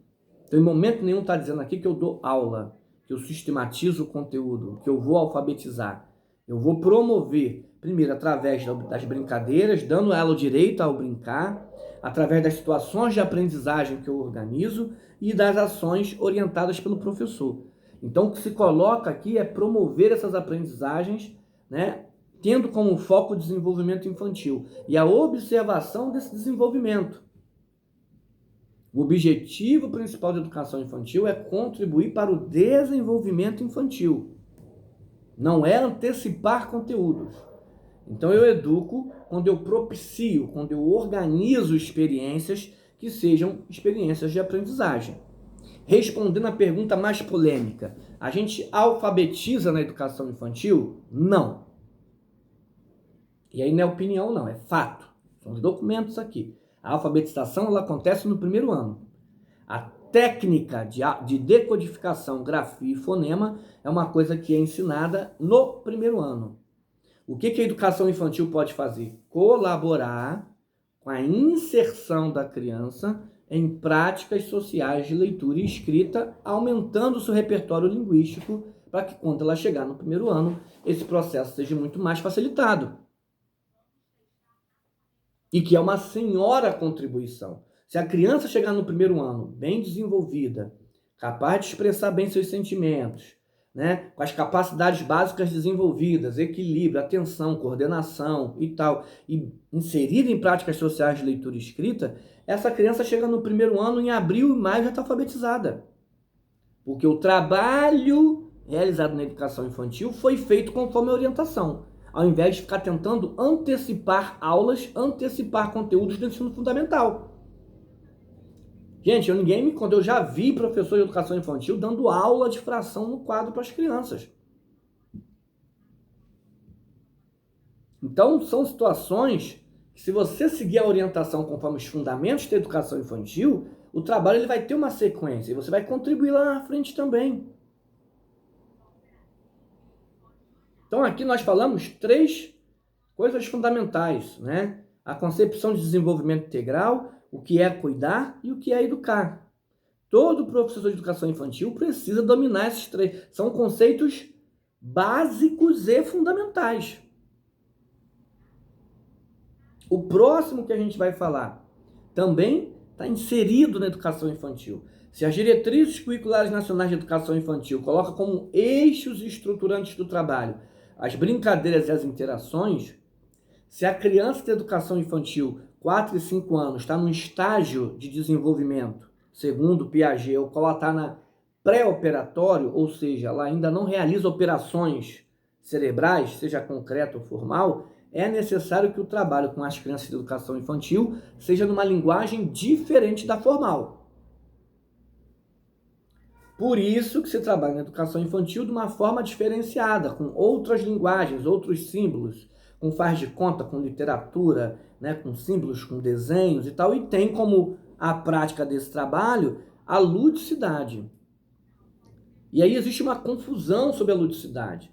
Então, em momento nenhum está dizendo aqui que eu dou aula, que eu sistematizo o conteúdo, que eu vou alfabetizar. Eu vou promover, primeiro, através das brincadeiras, dando a ela o direito ao brincar, através das situações de aprendizagem que eu organizo e das ações orientadas pelo professor. Então, o que se coloca aqui é promover essas aprendizagens, né, tendo como foco o desenvolvimento infantil e a observação desse desenvolvimento. O objetivo principal da educação infantil é contribuir para o desenvolvimento infantil. Não é antecipar conteúdos. Então eu educo quando eu propicio, quando eu organizo experiências que sejam experiências de aprendizagem. Respondendo à pergunta mais polêmica, a gente alfabetiza na educação infantil? Não. E aí não é opinião não, é fato. São os documentos aqui. A alfabetização ela acontece no primeiro ano. A técnica de decodificação, grafia e fonema é uma coisa que é ensinada no primeiro ano. O que a educação infantil pode fazer? Colaborar com a inserção da criança em práticas sociais de leitura e escrita, aumentando o seu repertório linguístico para que quando ela chegar no primeiro ano, esse processo seja muito mais facilitado. E que é uma senhora contribuição. Se a criança chegar no primeiro ano bem desenvolvida, capaz de expressar bem seus sentimentos, né, com as capacidades básicas desenvolvidas, equilíbrio, atenção, coordenação e tal, e inserida em práticas sociais de leitura e escrita, essa criança chega no primeiro ano, em abril e maio já está alfabetizada. Porque o trabalho realizado na educação infantil foi feito conforme a orientação, ao invés de ficar tentando antecipar aulas, antecipar conteúdos do ensino fundamental. Gente, quando eu já vi professor de educação infantil dando aula de fração no quadro para as crianças. Então, são situações que, se você seguir a orientação conforme os fundamentos da educação infantil, o trabalho ele vai ter uma sequência e você vai contribuir lá na frente também. Então, aqui nós falamos 3 coisas fundamentais, né? A concepção de desenvolvimento integral, o que é cuidar e o que é educar. Todo professor de educação infantil precisa dominar esses três. São conceitos básicos e fundamentais. O próximo que a gente vai falar também está inserido na educação infantil. Se as diretrizes curriculares nacionais de educação infantil colocam como eixos estruturantes do trabalho as brincadeiras e as interações, se a criança de educação infantil, 4 e 5 anos, está num estágio de desenvolvimento, segundo Piaget, ou qual ela está na pré-operatório, ou seja, ela ainda não realiza operações cerebrais, seja concreto ou formal, é necessário que o trabalho com as crianças de educação infantil seja numa linguagem diferente da formal. Por isso que se trabalha na educação infantil de uma forma diferenciada, com outras linguagens, outros símbolos, com faz de conta, com literatura, né, com símbolos, com desenhos e tal, e tem como a prática desse trabalho a ludicidade. E aí existe uma confusão sobre a ludicidade.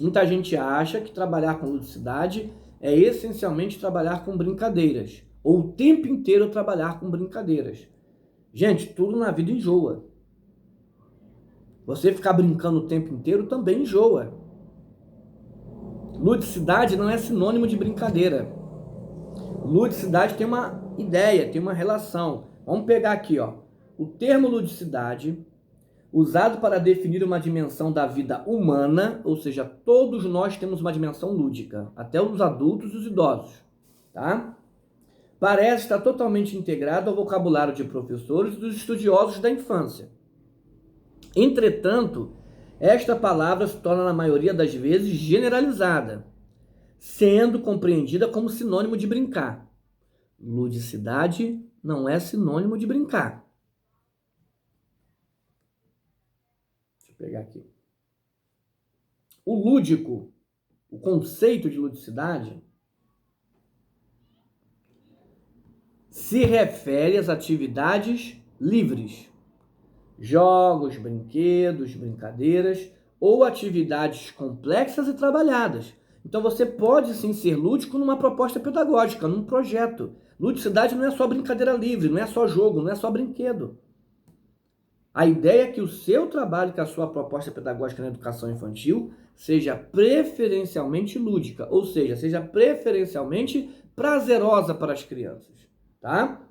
Muita gente acha que trabalhar com ludicidade é essencialmente trabalhar com brincadeiras, ou o tempo inteiro trabalhar com brincadeiras. Gente, tudo na vida enjoa. Você ficar brincando o tempo inteiro também enjoa. Ludicidade não é sinônimo de brincadeira. Ludicidade tem uma ideia, tem uma relação. Vamos pegar aqui, ó. O termo ludicidade, usado para definir uma dimensão da vida humana, ou seja, todos nós temos uma dimensão lúdica, até os adultos e os idosos, tá? Parece estar totalmente integrado ao vocabulário de professores e dos estudiosos da infância. Entretanto, esta palavra se torna, na maioria das vezes, generalizada, sendo compreendida como sinônimo de brincar. Ludicidade não é sinônimo de brincar. Deixa eu pegar aqui. O lúdico, o conceito de ludicidade, se refere às atividades livres, jogos, brinquedos, brincadeiras ou atividades complexas e trabalhadas. Então você pode sim ser lúdico numa proposta pedagógica, num projeto. Ludicidade não é só brincadeira livre, não é só jogo, não é só brinquedo. A ideia é que o seu trabalho, que a sua proposta pedagógica na educação infantil, seja preferencialmente lúdica, ou seja preferencialmente prazerosa para as crianças, tá?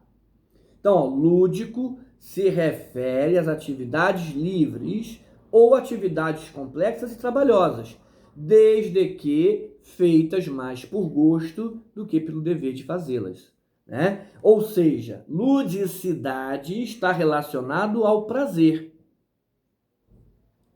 Então, ó, lúdico se refere às atividades livres ou atividades complexas e trabalhosas, desde que feitas mais por gosto do que pelo dever de fazê-las, né? Ou seja, ludicidade está relacionado ao prazer.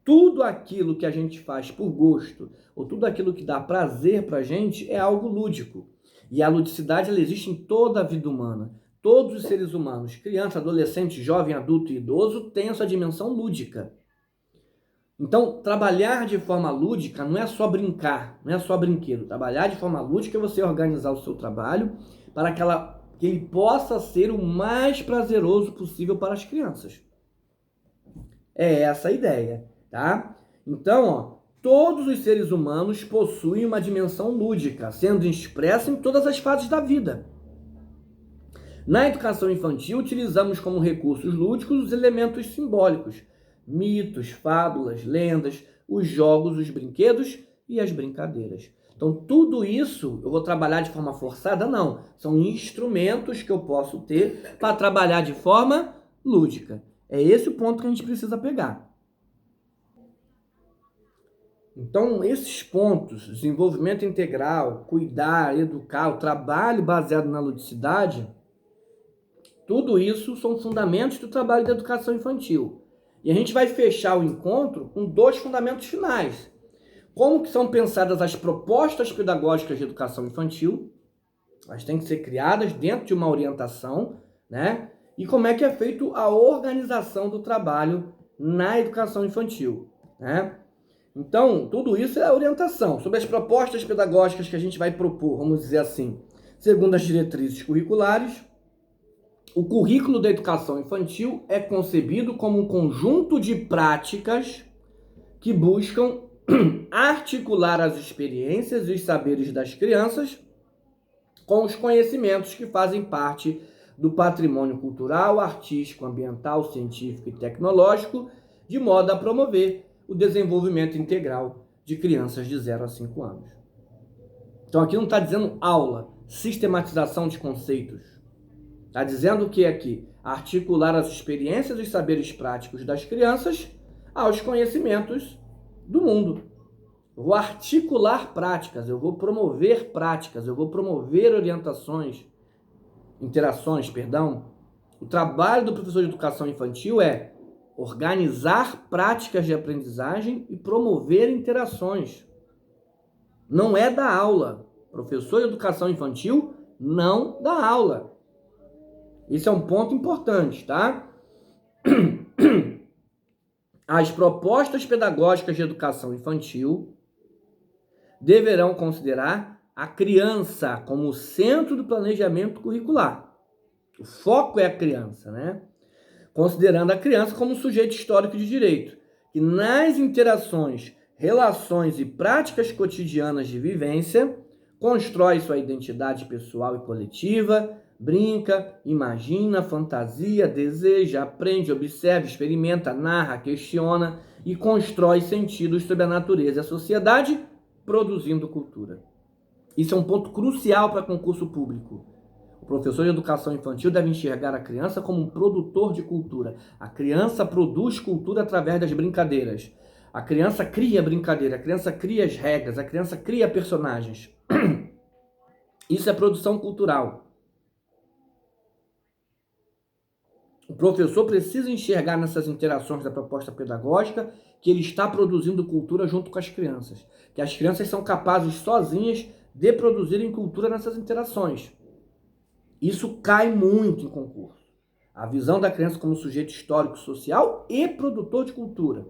Tudo aquilo que a gente faz por gosto, ou tudo aquilo que dá prazer para a gente, é algo lúdico. E a ludicidade ela existe em toda a vida humana. Todos os seres humanos, criança, adolescente, jovem, adulto e idoso, têm essa dimensão lúdica. Então, trabalhar de forma lúdica não é só brincar, não é só brinquedo. Trabalhar de forma lúdica é você organizar o seu trabalho para que ele possa ser o mais prazeroso possível para as crianças. É essa a ideia, tá? Então, ó, todos os seres humanos possuem uma dimensão lúdica, sendo expressa em todas as fases da vida. Na educação infantil, utilizamos como recursos lúdicos os elementos simbólicos, mitos, fábulas, lendas, os jogos, os brinquedos e as brincadeiras. Então, tudo isso eu vou trabalhar de forma forçada? Não. São instrumentos que eu posso ter para trabalhar de forma lúdica. É esse o ponto que a gente precisa pegar. Então, esses pontos, desenvolvimento integral, cuidar, educar, o trabalho baseado na ludicidade, tudo isso são fundamentos do trabalho da educação infantil. E a gente vai fechar o encontro com 2 fundamentos finais. Como que são pensadas as propostas pedagógicas de educação infantil? Elas têm que ser criadas dentro de uma orientação, né? E como é que é feita a organização do trabalho na educação infantil, né? Então, tudo isso é a orientação. Sobre as propostas pedagógicas que a gente vai propor, vamos dizer assim, segundo as diretrizes curriculares, o currículo da educação infantil é concebido como um conjunto de práticas que buscam articular as experiências e os saberes das crianças com os conhecimentos que fazem parte do patrimônio cultural, artístico, ambiental, científico e tecnológico, de modo a promover o desenvolvimento integral de crianças de 0 a 5 anos. Então aqui não está dizendo aula, sistematização de conceitos. Está dizendo o que aqui? Articular as experiências e saberes práticos das crianças aos conhecimentos do mundo. Eu vou articular práticas, eu vou promover práticas, eu vou promover orientações, interações, perdão. O trabalho do professor de educação infantil é organizar práticas de aprendizagem e promover interações. Não é dar aula. Professor de educação infantil não dá aula. Isso é um ponto importante, tá? As propostas pedagógicas de educação infantil deverão considerar a criança como centro do planejamento curricular. O foco é a criança, né? Considerando a criança como sujeito histórico de direito, que nas interações, relações e práticas cotidianas de vivência, constrói sua identidade pessoal e coletiva, brinca, imagina, fantasia, deseja, aprende, observa, experimenta, narra, questiona e constrói sentidos sobre a natureza e a sociedade, produzindo cultura. Isso é um ponto crucial para concurso público. O professor de educação infantil deve enxergar a criança como um produtor de cultura. A criança produz cultura através das brincadeiras. A criança cria brincadeira, a criança cria as regras, a criança cria personagens. Isso é produção cultural. O professor precisa enxergar nessas interações da proposta pedagógica que ele está produzindo cultura junto com as crianças. Que as crianças são capazes sozinhas de produzirem cultura nessas interações. Isso cai muito em concurso. A visão da criança como sujeito histórico, social e produtor de cultura.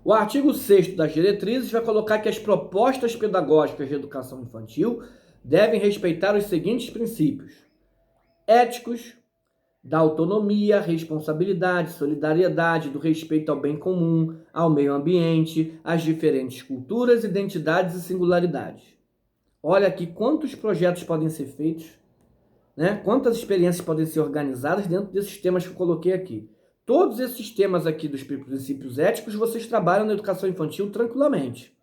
O artigo 6º das diretrizes vai colocar que as propostas pedagógicas de educação infantil devem respeitar os seguintes princípios: éticos, da autonomia, responsabilidade, solidariedade, do respeito ao bem comum, ao meio ambiente, às diferentes culturas, identidades e singularidades. Olha aqui quantos projetos podem ser feitos, né? Quantas experiências podem ser organizadas dentro desses temas que eu coloquei aqui. Todos esses temas aqui dos princípios éticos vocês trabalham na educação infantil tranquilamente.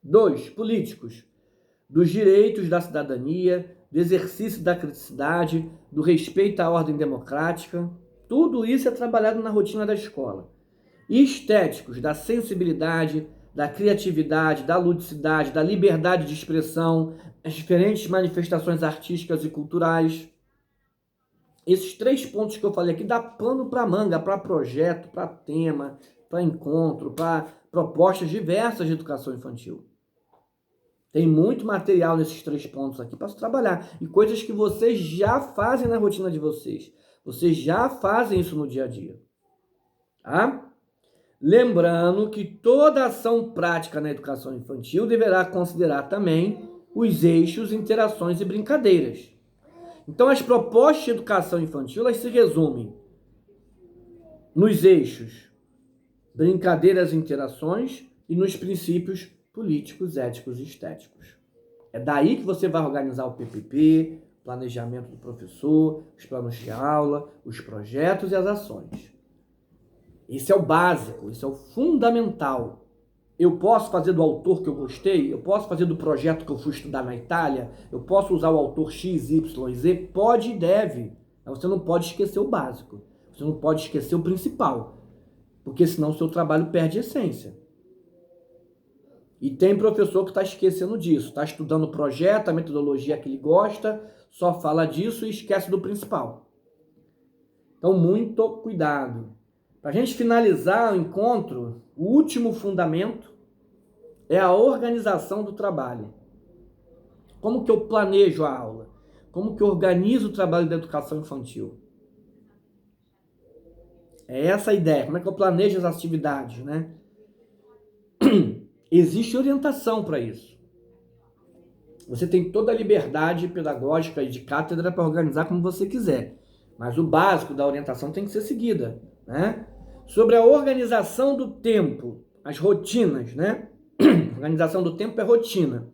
2. Políticos. Dos direitos da cidadania, do exercício da criticidade, do respeito à ordem democrática. Tudo isso é trabalhado na rotina da escola. E estéticos, da sensibilidade, da criatividade, da ludicidade, da liberdade de expressão, as diferentes manifestações artísticas e culturais. Esses 3 pontos que eu falei aqui dá pano para manga, para projeto, para tema, para encontro, para propostas diversas de educação infantil. Tem muito material nesses 3 pontos aqui para se trabalhar. E coisas que vocês já fazem na rotina de vocês. Vocês já fazem isso no dia a dia. Tá? Lembrando que toda ação prática na educação infantil deverá considerar também os eixos, interações e brincadeiras. Então, as propostas de educação infantil elas se resumem nos eixos, brincadeiras e interações e nos princípios políticos, éticos e estéticos. É daí que você vai organizar o PPP, planejamento do professor, os planos de aula, os projetos e as ações. Isso é o básico, isso é o fundamental. Eu posso fazer do autor que eu gostei, eu posso fazer do projeto que eu fui estudar na Itália, eu posso usar o autor X, Y, Z, pode e deve. Mas você não pode esquecer o básico, você não pode esquecer o principal, porque senão o seu trabalho perde essência. E tem professor que está esquecendo disso, está estudando o projeto, a metodologia que ele gosta, só fala disso e esquece do principal. Então, muito cuidado. Para a gente finalizar o encontro, o último fundamento é a organização do trabalho. Como que eu planejo a aula? Como que eu organizo o trabalho da educação infantil? É essa a ideia. Como é que eu planejo as atividades, né? Existe orientação para isso. Você tem toda a liberdade pedagógica e de cátedra para organizar como você quiser. Mas o básico da orientação tem que ser seguida, né? Sobre a organização do tempo, as rotinas, né? Organização do tempo é rotina.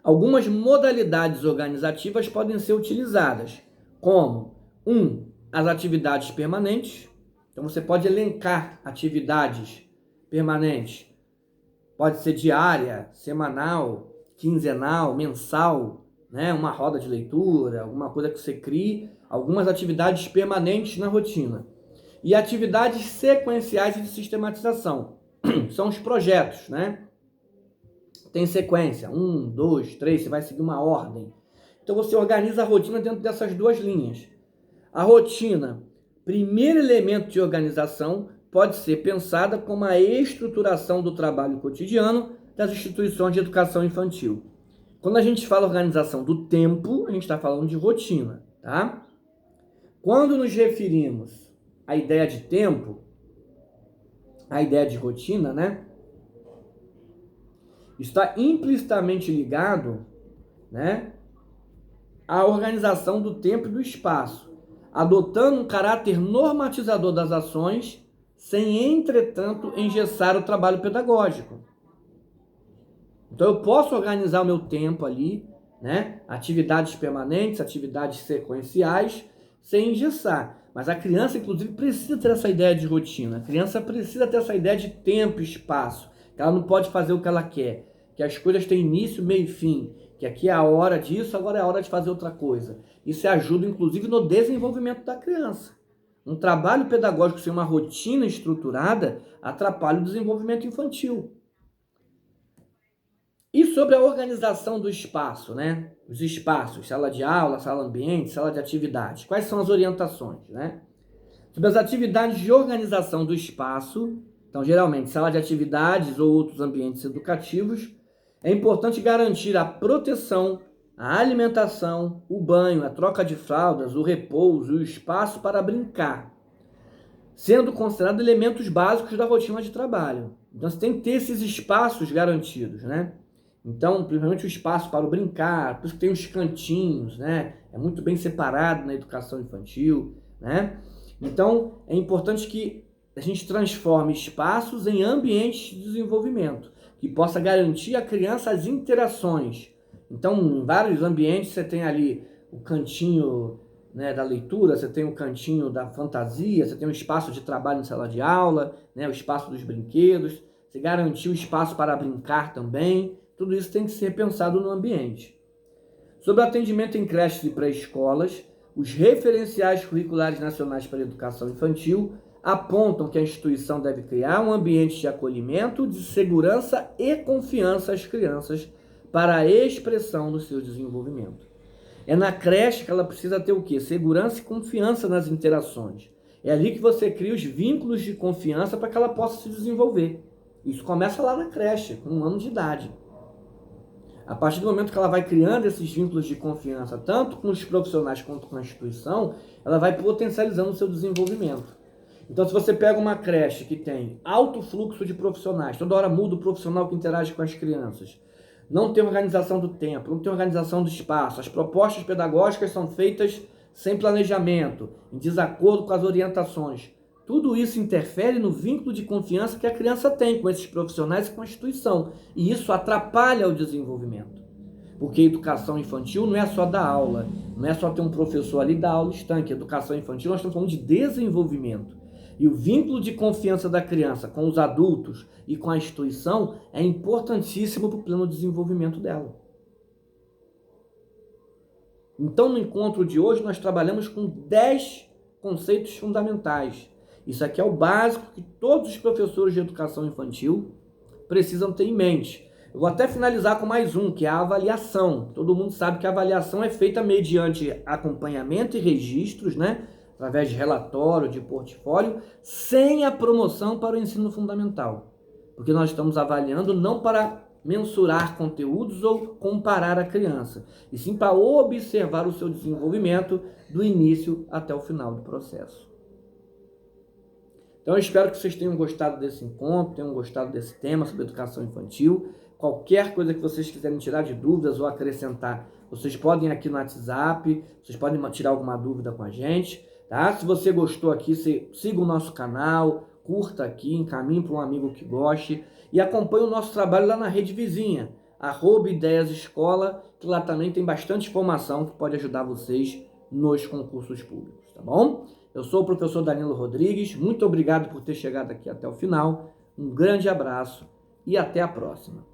Algumas modalidades organizativas podem ser utilizadas, como as atividades permanentes. Então você pode elencar atividades permanentes. Pode ser diária, semanal, quinzenal, mensal, né? Uma roda de leitura, alguma coisa que você crie, algumas atividades permanentes na rotina. E atividades sequenciais de sistematização. São os projetos, né? Tem sequência, 1, 2, 3, você vai seguir uma ordem. Então você organiza a rotina dentro dessas duas linhas. A rotina, primeiro elemento de organização, pode ser pensada como a estruturação do trabalho cotidiano das instituições de educação infantil. Quando a gente fala organização do tempo, a gente está falando de rotina, tá? Quando nos referimos à ideia de tempo, à ideia de rotina, né? Está implicitamente ligado, né, à organização do tempo e do espaço, adotando um caráter normatizador das ações, sem, entretanto, engessar o trabalho pedagógico. Então, eu posso organizar o meu tempo ali, né, atividades permanentes, atividades sequenciais, sem engessar. Mas a criança, inclusive, precisa ter essa ideia de rotina. A criança precisa ter essa ideia de tempo e espaço. Ela não pode fazer o que ela quer. Que as coisas têm início, meio e fim. Que aqui é a hora disso, agora é a hora de fazer outra coisa. Isso ajuda, inclusive, no desenvolvimento da criança. Um trabalho pedagógico sem uma rotina estruturada atrapalha o desenvolvimento infantil. E sobre a organização do espaço, né? Os espaços, sala de aula, sala ambiente, sala de atividades. Quais são as orientações, né? Sobre as atividades de organização do espaço, então, geralmente, sala de atividades ou outros ambientes educativos, é importante garantir a proteção, a alimentação, o banho, a troca de fraldas, o repouso e o espaço para brincar, sendo considerados elementos básicos da rotina de trabalho. Então, você tem que ter esses espaços garantidos, né? Então, principalmente o espaço para o brincar, por isso que tem os cantinhos, né? É muito bem separado na educação infantil, né? Então, é importante que a gente transforme espaços em ambientes de desenvolvimento, que possa garantir à criança as interações. Então, em vários ambientes, você tem ali o cantinho, né, da leitura, você tem o cantinho da fantasia, você tem o espaço de trabalho em sala de aula, né, o espaço dos brinquedos, você garantir o espaço para brincar também. Tudo isso tem que ser pensado no ambiente. Sobre o atendimento em creches e pré-escolas, os referenciais curriculares nacionais para a educação infantil apontam que a instituição deve criar um ambiente de acolhimento, de segurança e confiança às crianças para a expressão do seu desenvolvimento. É na creche que ela precisa ter o quê? Segurança e confiança nas interações. É ali que você cria os vínculos de confiança para que ela possa se desenvolver. Isso começa lá na creche, com 1 ano de idade. A partir do momento que ela vai criando esses vínculos de confiança, tanto com os profissionais quanto com a instituição, ela vai potencializando o seu desenvolvimento. Então, se você pega uma creche que tem alto fluxo de profissionais, toda hora muda o profissional que interage com as crianças, não tem organização do tempo, não tem organização do espaço, as propostas pedagógicas são feitas sem planejamento, em desacordo com as orientações. Tudo isso interfere no vínculo de confiança que a criança tem com esses profissionais e com a instituição. E isso atrapalha o desenvolvimento. Porque a educação infantil não é só dar aula, não é só ter um professor ali dar aula estanque. A educação infantil, nós estamos falando de desenvolvimento. E o vínculo de confiança da criança com os adultos e com a instituição é importantíssimo para o pleno desenvolvimento dela. Então, no encontro de hoje, nós trabalhamos com 10 conceitos fundamentais. Isso aqui é o básico que todos os professores de educação infantil precisam ter em mente. Eu vou até finalizar com mais um, que é a avaliação. Todo mundo sabe que a avaliação é feita mediante acompanhamento e registros, né? Através de relatório, de portfólio, sem a promoção para o ensino fundamental. Porque nós estamos avaliando não para mensurar conteúdos ou comparar a criança, e sim para observar o seu desenvolvimento do início até o final do processo. Então eu espero que vocês tenham gostado desse encontro, tenham gostado desse tema sobre educação infantil. Qualquer coisa que vocês quiserem tirar de dúvidas ou acrescentar, vocês podem ir aqui no WhatsApp, vocês podem tirar alguma dúvida com a gente, tá? Se você gostou aqui, siga o nosso canal, curta aqui, encaminhe para um amigo que goste e acompanhe o nosso trabalho lá na rede vizinha, @ideiasescola, que lá também tem bastante informação que pode ajudar vocês nos concursos públicos, tá bom? Eu sou o professor Danilo Rodrigues, muito obrigado por ter chegado aqui até o final, um grande abraço e até a próxima.